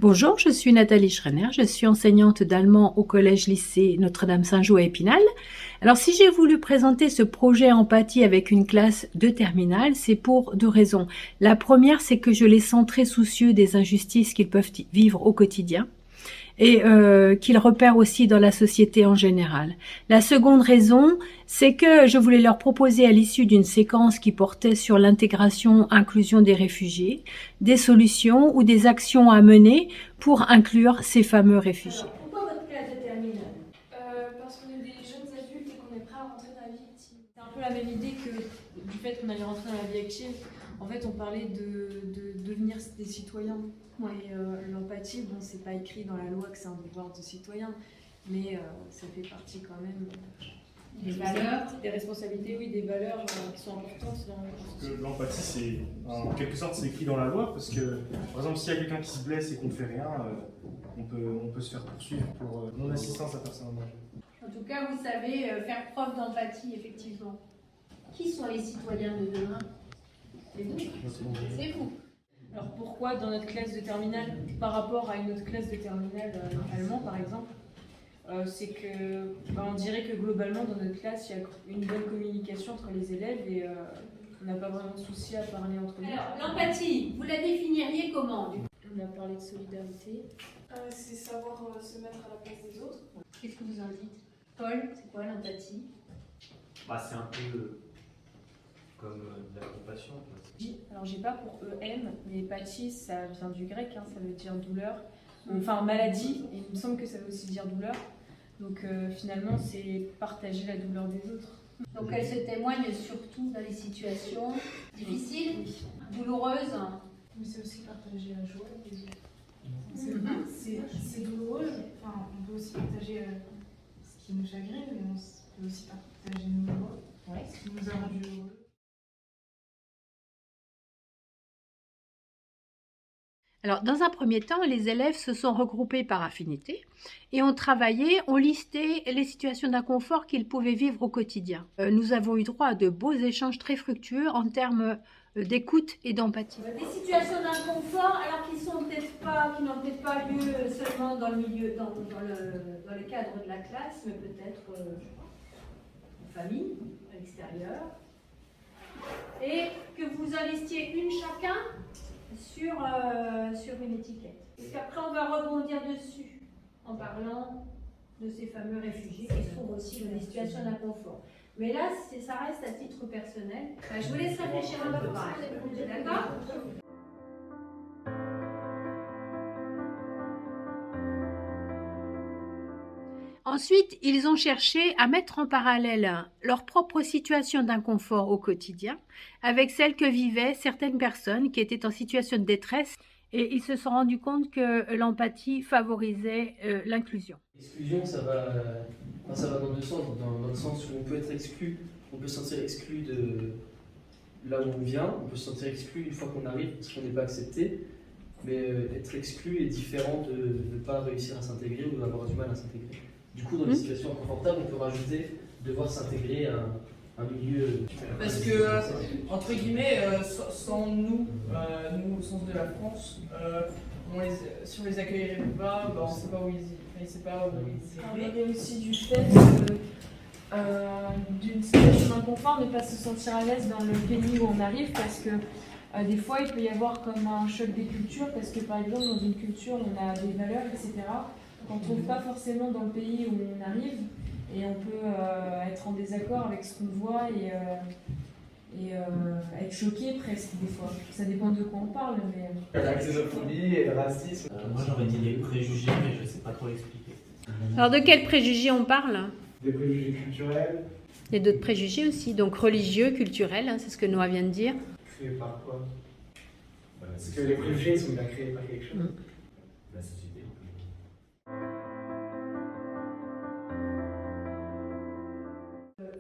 Bonjour, je suis Nathalie Schreiner, je suis enseignante d'allemand au collège-lycée Notre-Dame-Saint-Jean à Épinal. Alors si j'ai voulu présenter ce projet Empathie avec une classe de terminale, c'est pour deux raisons. La première, c'est que je les sens très soucieux des injustices qu'ils peuvent vivre au quotidien et qu'ils repèrent aussi dans la société en général. La seconde raison, c'est que je voulais leur proposer à l'issue d'une séquence qui portait sur l'intégration, inclusion des réfugiés, des solutions ou des actions à mener pour inclure ces fameux réfugiés. Alors, pourquoi votre classe de terminale? Parce qu'on est des jeunes adultes et qu'on est prêts à rentrer dans la vie active. C'est un peu la même idée que du fait qu'on allait rentrer dans la vie active. En fait, on parlait de devenir des citoyens. Ouais. Et l'empathie, bon, c'est pas écrit dans la loi que c'est un devoir de citoyen, mais ça fait partie quand même des valeurs, des responsabilités, oui, des valeurs qui sont importantes dans Parce que l'empathie, c'est en quelque sorte c'est écrit dans la loi, parce que par exemple s'il y a quelqu'un qui se blesse et qu'on ne fait rien, on peut se faire poursuivre pour non-assistance à personne en danger. En tout cas, vous savez faire preuve d'empathie, effectivement. Qui sont les citoyens de demain? C'est vous. C'est vous. Alors pourquoi dans notre classe de terminale, par rapport à une autre classe de terminale allemand par exemple, c'est que on dirait que globalement dans notre classe il y a une bonne communication entre les élèves et on n'a pas vraiment de souci à parler entre nous. Alors l'empathie, vous la définiriez comment? On a parlé de solidarité. C'est savoir se mettre à la place des autres. Qu'est-ce que vous en dites? Paul, c'est quoi l'empathie? C'est un peu comme de la compassion. Alors j'ai pas pour EM, mais pathie ça vient du grec, hein, ça veut dire douleur. Enfin maladie, et il me semble que ça veut aussi dire douleur. Donc finalement c'est partager la douleur des autres. Donc elle se témoigne surtout dans les situations difficiles, douloureuses. Mais c'est aussi partager la joie des autres. C'est douloureux. Enfin, on peut aussi partager ce qui nous chagrine, mais on peut aussi partager nos joies, ce qui nous a rendu heureux. Alors, dans un premier temps, les élèves se sont regroupés par affinité et ont travaillé, ont listé les situations d'inconfort qu'ils pouvaient vivre au quotidien. Nous avons eu droit à de beaux échanges très fructueux en termes d'écoute et d'empathie. Des situations d'inconfort, alors qui n'ont peut-être pas lieu seulement dans le milieu, dans le cadre de la classe, mais peut-être en famille, à l'extérieur. Et que vous en listiez une chacun sur une étiquette. Parce qu'après, on va rebondir dessus en parlant de ces fameux réfugiés qui se trouvent aussi dans des situations d'inconfort. Mais là, ça reste à titre personnel. Je vous laisse réfléchir un peu plus. D'accord ? Ensuite, ils ont cherché à mettre en parallèle leur propre situation d'inconfort au quotidien avec celle que vivaient certaines personnes qui étaient en situation de détresse et ils se sont rendus compte que l'empathie favorisait l'inclusion. L'exclusion, ça va dans deux sens. Dans le sens où on peut être exclu, on peut se sentir exclu de là où on vient, on peut se sentir exclu une fois qu'on arrive parce qu'on n'est pas accepté. Mais être exclu est différent de ne pas réussir à s'intégrer ou d'avoir du mal à s'intégrer. Du coup, dans les situations inconfortables, on peut rajouter devoir s'intégrer à un milieu. Parce que, entre guillemets, sans nous, nous au sens de la France, si on les accueillerait pas, on ne sait pas où ils iraient. Il y a aussi du fait d'une situation d'inconfort, ne pas se sentir à l'aise dans le pays où on arrive, parce que des fois il peut y avoir comme un choc des cultures, parce que par exemple dans une culture on a des valeurs, etc. qu'on ne trouve pas forcément dans le pays où on arrive, et on peut être en désaccord avec ce qu'on voit et être choqué presque des fois. Ça dépend de quoi on parle, mais... La xénophobie et le racisme. Moi j'aurais dit les préjugés, mais je ne sais pas trop l'expliquer. Alors de quels préjugés on parle? Des préjugés culturels. Il y a d'autres préjugés aussi, donc religieux, culturels, c'est ce que Noah vient de dire. Créés par quoi? Parce que les préjugés sont bien créés par quelque chose. La société.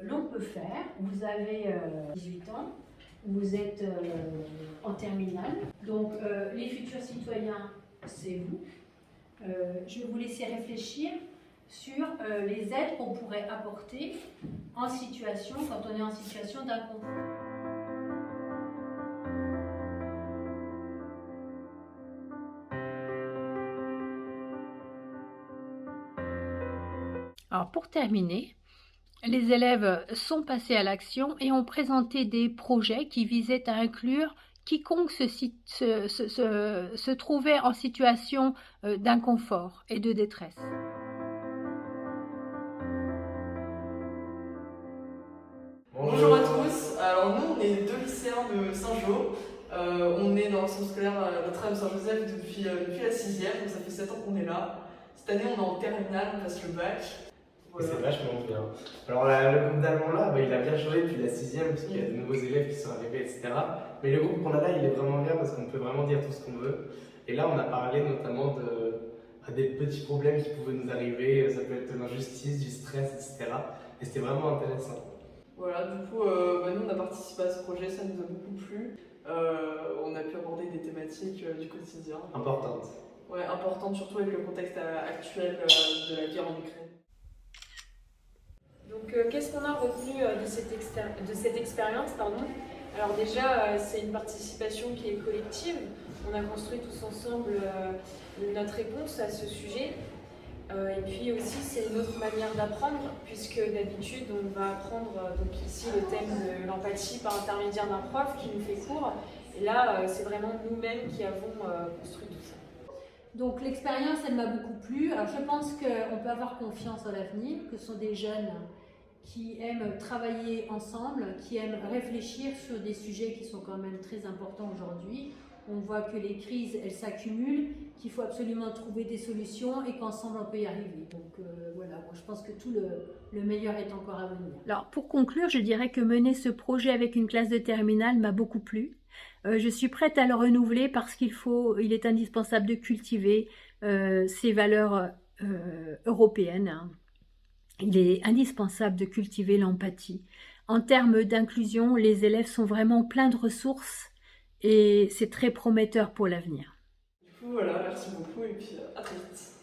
L'on peut faire, vous avez 18 ans, vous êtes en terminale, donc les futurs citoyens, c'est vous. Je vais vous laisser réfléchir sur les aides qu'on pourrait apporter en situation, quand on est en situation d'inconfort. Alors pour terminer, les élèves sont passés à l'action et ont présenté des projets qui visaient à inclure quiconque se trouvait en situation d'inconfort et de détresse. Bonjour à tous, alors nous on est deux lycéens de Saint-Jean. On est dans le centre scolaire Notre-Dame Saint-Joseph depuis la 6e, donc ça fait 7 ans qu'on est là. Cette année on est en terminale, on passe le bac. Voilà. C'est vachement bien. Alors le groupe d'allemand là, il a bien changé depuis la 6e parce qu'il y a de nouveaux élèves qui sont arrivés, etc. Mais le groupe qu'on a là, il est vraiment bien parce qu'on peut vraiment dire tout ce qu'on veut. Et là on a parlé notamment des petits problèmes qui pouvaient nous arriver, ça peut être l'injustice, du stress, etc. Et c'était vraiment intéressant. Voilà, du coup, nous on a participé à ce projet, ça nous a beaucoup plu. On a pu aborder des thématiques du quotidien. Importantes. Ouais, importantes surtout avec le contexte actuel de la guerre en Ukraine. Donc, qu'est-ce qu'on a retenu de cette expérience, pardon ? Alors déjà, c'est une participation qui est collective. On a construit tous ensemble notre réponse à ce sujet. Et puis aussi, c'est une autre manière d'apprendre, puisque d'habitude, on va apprendre donc ici le thème de l'empathie par intermédiaire d'un prof qui nous fait cours. Et là, c'est vraiment nous-mêmes qui avons construit tout ça. Donc l'expérience, elle m'a beaucoup plu. Alors je pense qu'on peut avoir confiance en l'avenir, que ce sont des jeunes qui aiment travailler ensemble, qui aiment réfléchir sur des sujets qui sont quand même très importants aujourd'hui. On voit que les crises, elles s'accumulent, qu'il faut absolument trouver des solutions et qu'ensemble on peut y arriver. Donc voilà, moi, je pense que tout le meilleur est encore à venir. Alors pour conclure, je dirais que mener ce projet avec une classe de terminale m'a beaucoup plu. Je suis prête à le renouveler parce il est indispensable de cultiver ces valeurs européennes. Hein. Il est indispensable de cultiver l'empathie. En termes d'inclusion, les élèves sont vraiment pleins de ressources et c'est très prometteur pour l'avenir. Du coup, voilà, merci beaucoup et puis à très vite.